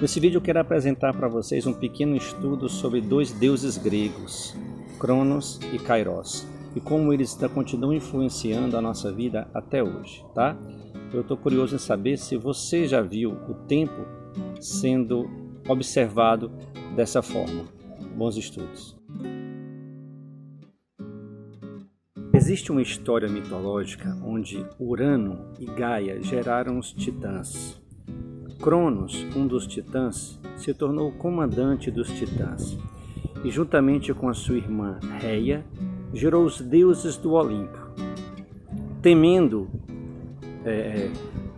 Nesse vídeo eu quero apresentar para vocês um pequeno estudo sobre dois deuses gregos, Cronos e Kairos, e como eles continuam influenciando a nossa vida até hoje, tá? Eu estou curioso em saber se você já viu o tempo sendo observado dessa forma. Bons estudos. Existe uma história mitológica onde Urano e Gaia geraram os titãs. Cronos, um dos titãs, se tornou o comandante dos titãs e, juntamente com a sua irmã Reia, gerou os deuses do Olimpo. Temendo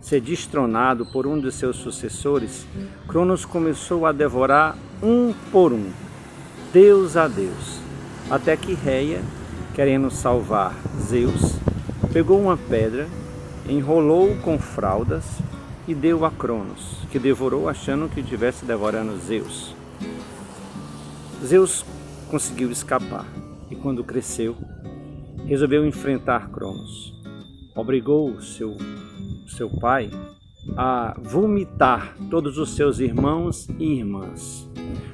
ser destronado por um de seus sucessores, Cronos começou a devorar um por um, deus a deus, até que Reia, querendo salvar Zeus, pegou uma pedra, enrolou com fraldas e deu a Cronos, que devorou achando que estivesse devorando Zeus. Zeus conseguiu escapar e, quando cresceu, resolveu enfrentar Cronos. Obrigou seu pai a vomitar todos os seus irmãos e irmãs,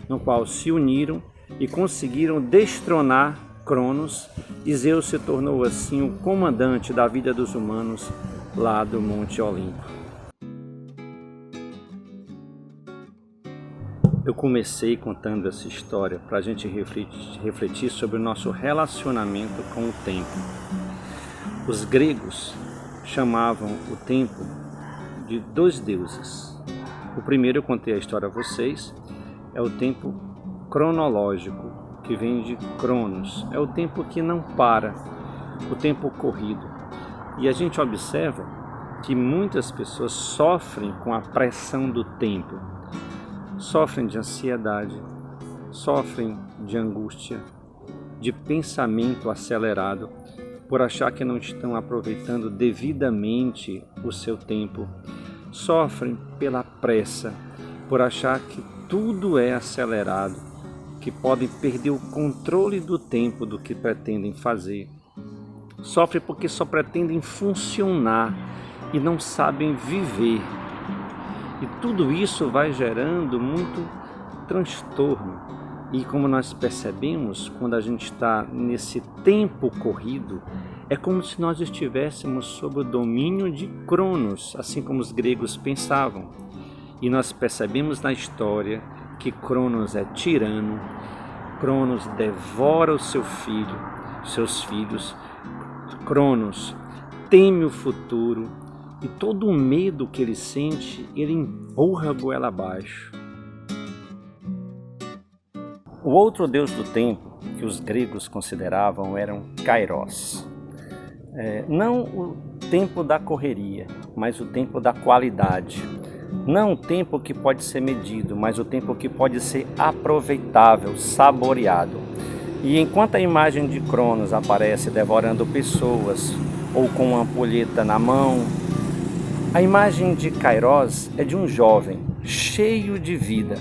no qual se uniram e conseguiram destronar Cronos, e Zeus se tornou assim o comandante da vida dos humanos lá do Monte Olimpo. Eu comecei contando essa história para a gente refletir sobre o nosso relacionamento com o tempo. Os gregos chamavam o tempo de dois deuses. O primeiro, eu contei a história a vocês, é o tempo cronológico, que vem de Cronos. É o tempo que não para, o tempo corrido. E a gente observa que muitas pessoas sofrem com a pressão do tempo. Sofrem de ansiedade, sofrem de angústia, de pensamento acelerado, por achar que não estão aproveitando devidamente o seu tempo. Sofrem pela pressa, por achar que tudo é acelerado, que podem perder o controle do tempo do que pretendem fazer. Sofrem porque só pretendem funcionar e não sabem viver. E tudo isso vai gerando muito transtorno. E como nós percebemos, quando a gente está nesse tempo corrido, é como se nós estivéssemos sob o domínio de Cronos, assim como os gregos pensavam. E nós percebemos na história que Cronos é tirano, Cronos devora seus filhos, Cronos teme o futuro, e todo o medo que ele sente, ele empurra a goela abaixo. O outro deus do tempo que os gregos consideravam era Kairos. Não o tempo da correria, mas o tempo da qualidade. Não o tempo que pode ser medido, mas o tempo que pode ser aproveitável, saboreado. E enquanto a imagem de Cronos aparece devorando pessoas ou com uma ampulheta na mão, a imagem de Kairos é de um jovem cheio de vida,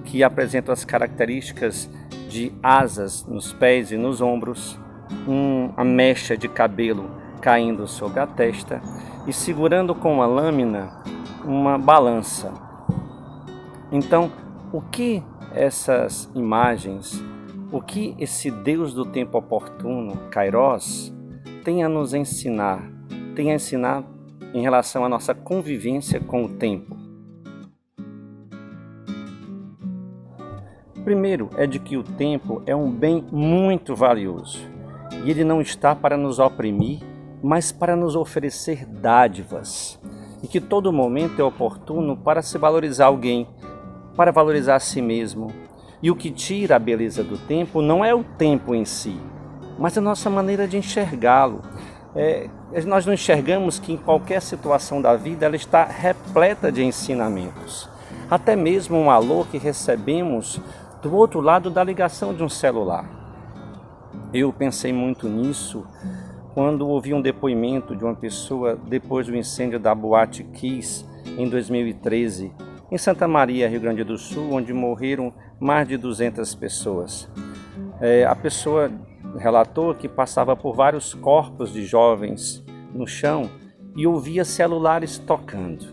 que apresenta as características de asas nos pés e nos ombros, uma mecha de cabelo caindo sobre a testa e segurando com uma lâmina uma balança. Então, o que essas imagens, o que esse Deus do tempo oportuno, Kairos, tem a nos ensinar? Tem a ensinar em relação à nossa convivência com o tempo? Primeiro é de que o tempo é um bem muito valioso e ele não está para nos oprimir, mas para nos oferecer dádivas. E que todo momento é oportuno para se valorizar alguém, para valorizar a si mesmo. E o que tira a beleza do tempo não é o tempo em si, mas a nossa maneira de enxergá-lo. Nós não enxergamos que em qualquer situação da vida ela está repleta de ensinamentos. Até mesmo um alô que recebemos do outro lado da ligação de um celular. Eu pensei muito nisso quando ouvi um depoimento de uma pessoa depois do incêndio da Boate Kiss em 2013, em Santa Maria, Rio Grande do Sul, onde morreram mais de 200 pessoas. A pessoa relatou que passava por vários corpos de jovens no chão e ouvia celulares tocando.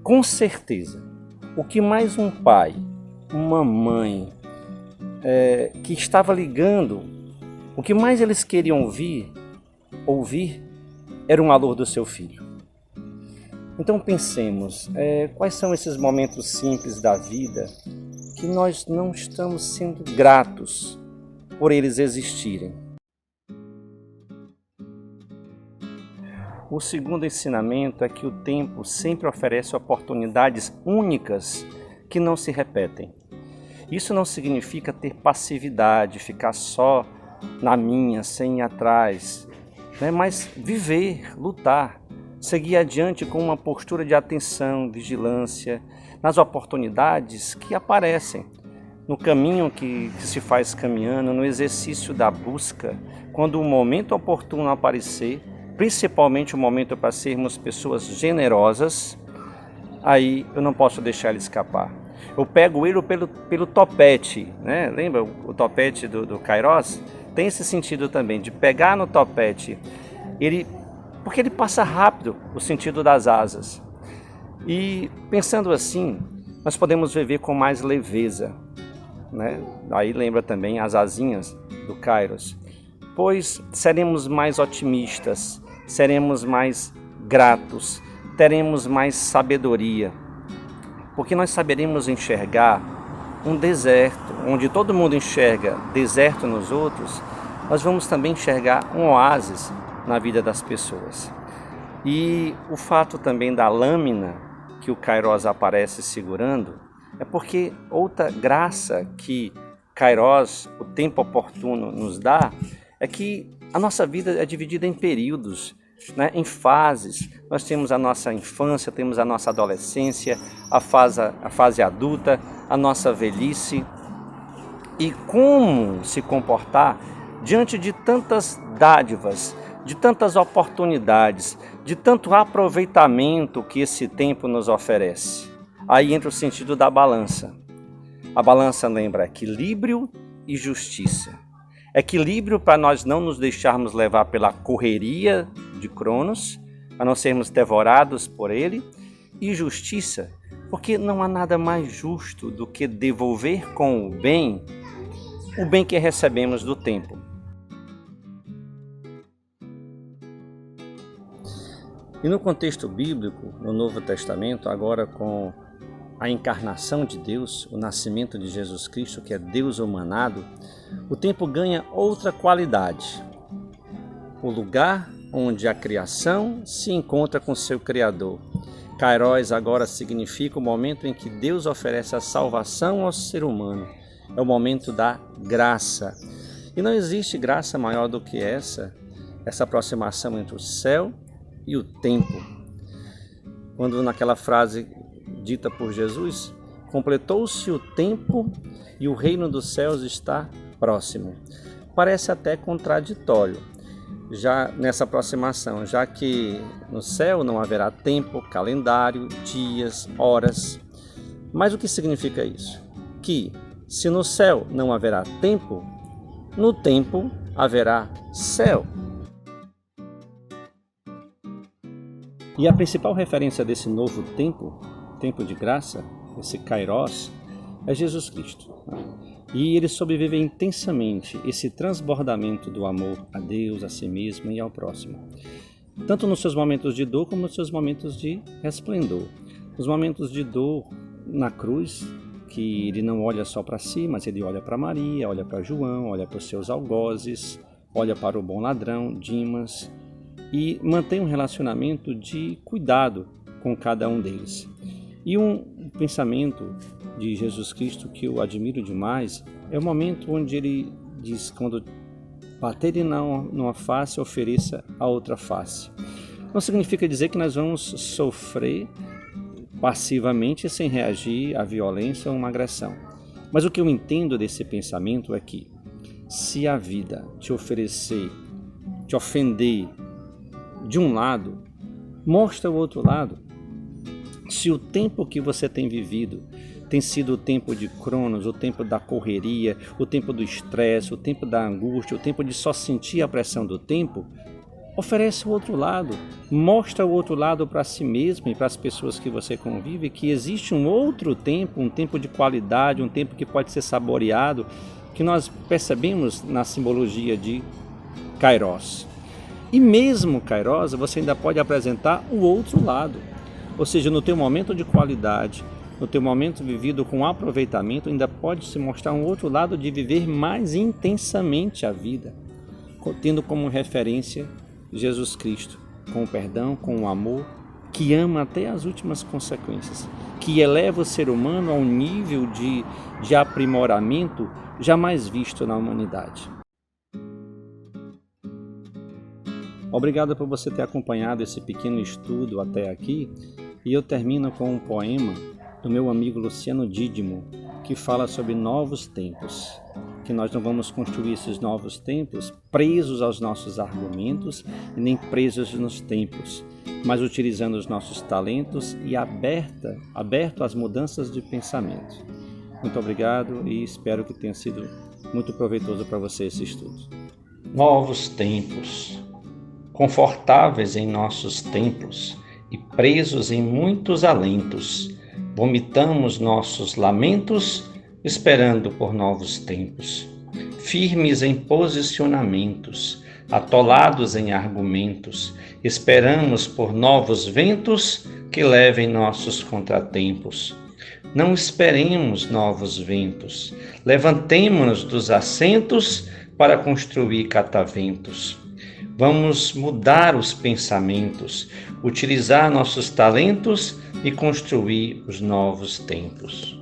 Com certeza, O que mais um pai, uma mãe que estava ligando, o que mais eles queriam ouvir era um alô do seu filho. Então pensemos, quais são esses momentos simples da vida que nós não estamos sendo gratos por eles existirem. O segundo ensinamento é que o tempo sempre oferece oportunidades únicas que não se repetem. Isso não significa ter passividade, ficar só na minha, sem ir atrás, né? Mas viver, lutar, seguir adiante com uma postura de atenção, vigilância, nas oportunidades que aparecem, no caminho que se faz caminhando, no exercício da busca, quando o momento oportuno aparecer, principalmente o momento para sermos pessoas generosas, aí eu não posso deixar ele escapar. Eu pego ele pelo topete, né? Lembra o topete do Kairos? Tem esse sentido também, de pegar no topete, porque ele passa rápido o sentido das asas. E pensando assim, nós podemos viver com mais leveza, né? Aí lembra também as asinhas do Kairos, pois seremos mais otimistas, seremos mais gratos, teremos mais sabedoria, porque nós saberemos enxergar um deserto, onde todo mundo enxerga deserto nos outros, nós vamos também enxergar um oásis na vida das pessoas. E o fato também da lâmina que o Kairos aparece segurando, é porque outra graça que Kairos, o tempo oportuno, nos dá, é que a nossa vida é dividida em períodos, né? Em fases. Nós temos a nossa infância, temos a nossa adolescência, a fase adulta, a nossa velhice. E como se comportar diante de tantas dádivas, de tantas oportunidades, de tanto aproveitamento que esse tempo nos oferece. Aí entra o sentido da balança. A balança lembra equilíbrio e justiça. Equilíbrio para nós não nos deixarmos levar pela correria de Cronos, para não sermos devorados por ele, e justiça, porque não há nada mais justo do que devolver com o bem que recebemos do tempo. E no contexto bíblico, no Novo Testamento, agora com a encarnação de Deus, o nascimento de Jesus Cristo, que é Deus humanado, o tempo ganha outra qualidade. O lugar onde a criação se encontra com seu Criador. Kairos agora significa o momento em que Deus oferece a salvação ao ser humano. É o momento da graça. E não existe graça maior do que essa aproximação entre o céu e o tempo. Quando naquela frase dita por Jesus, completou-se o tempo e o reino dos céus está próximo. Parece até contraditório, já nessa aproximação, já que no céu não haverá tempo, calendário, dias, horas. Mas o que significa isso? Que se no céu não haverá tempo, no tempo haverá céu. E a principal referência desse novo tempo de graça, esse Kairos, é Jesus Cristo. E ele sobrevive intensamente esse transbordamento do amor a Deus, a si mesmo e ao próximo. Tanto nos seus momentos de dor como nos seus momentos de resplendor. Nos momentos de dor na cruz, que ele não olha só para si, mas ele olha para Maria, olha para João, olha para os seus algozes, olha para o bom ladrão, Dimas, e mantém um relacionamento de cuidado com cada um deles. E um pensamento de Jesus Cristo que eu admiro demais é o momento onde ele diz, quando baterem numa face, ofereça a outra face. Não significa dizer que nós vamos sofrer passivamente sem reagir à violência ou uma agressão. Mas o que eu entendo desse pensamento é que se a vida te oferecer, te ofender de um lado, mostra o outro lado. Se o tempo que você tem vivido tem sido o tempo de Cronos, o tempo da correria, o tempo do estresse, o tempo da angústia, o tempo de só sentir a pressão do tempo, Oferece o outro lado, mostra o outro lado para si mesmo e para as pessoas que você convive, que existe um outro tempo, um tempo de qualidade, um tempo que pode ser saboreado, que nós percebemos na simbologia de Kairos. E mesmo Kairos, você ainda pode apresentar o outro lado, ou seja, no teu momento de qualidade, no teu momento vivido com aproveitamento, ainda pode se mostrar um outro lado de viver mais intensamente a vida, tendo como referência Jesus Cristo, com o perdão, com o amor, que ama até as últimas consequências, que eleva o ser humano a um nível de aprimoramento jamais visto na humanidade. Obrigado por você ter acompanhado esse pequeno estudo até aqui, e eu termino com um poema do meu amigo Luciano Dídimo, que fala sobre novos tempos, que nós não vamos construir esses novos tempos presos aos nossos argumentos e nem presos nos tempos, mas utilizando os nossos talentos e aberto às mudanças de pensamento. Muito obrigado e espero que tenha sido muito proveitoso para você esse estudo. Novos tempos, confortáveis em nossos templos e presos em muitos alentos, vomitamos nossos lamentos, esperando por novos tempos. Firmes em posicionamentos, atolados em argumentos, esperamos por novos ventos que levem nossos contratempos. Não esperemos novos ventos, levantemo-nos dos assentos para construir cataventos. Vamos mudar os pensamentos, utilizar nossos talentos e construir os novos tempos.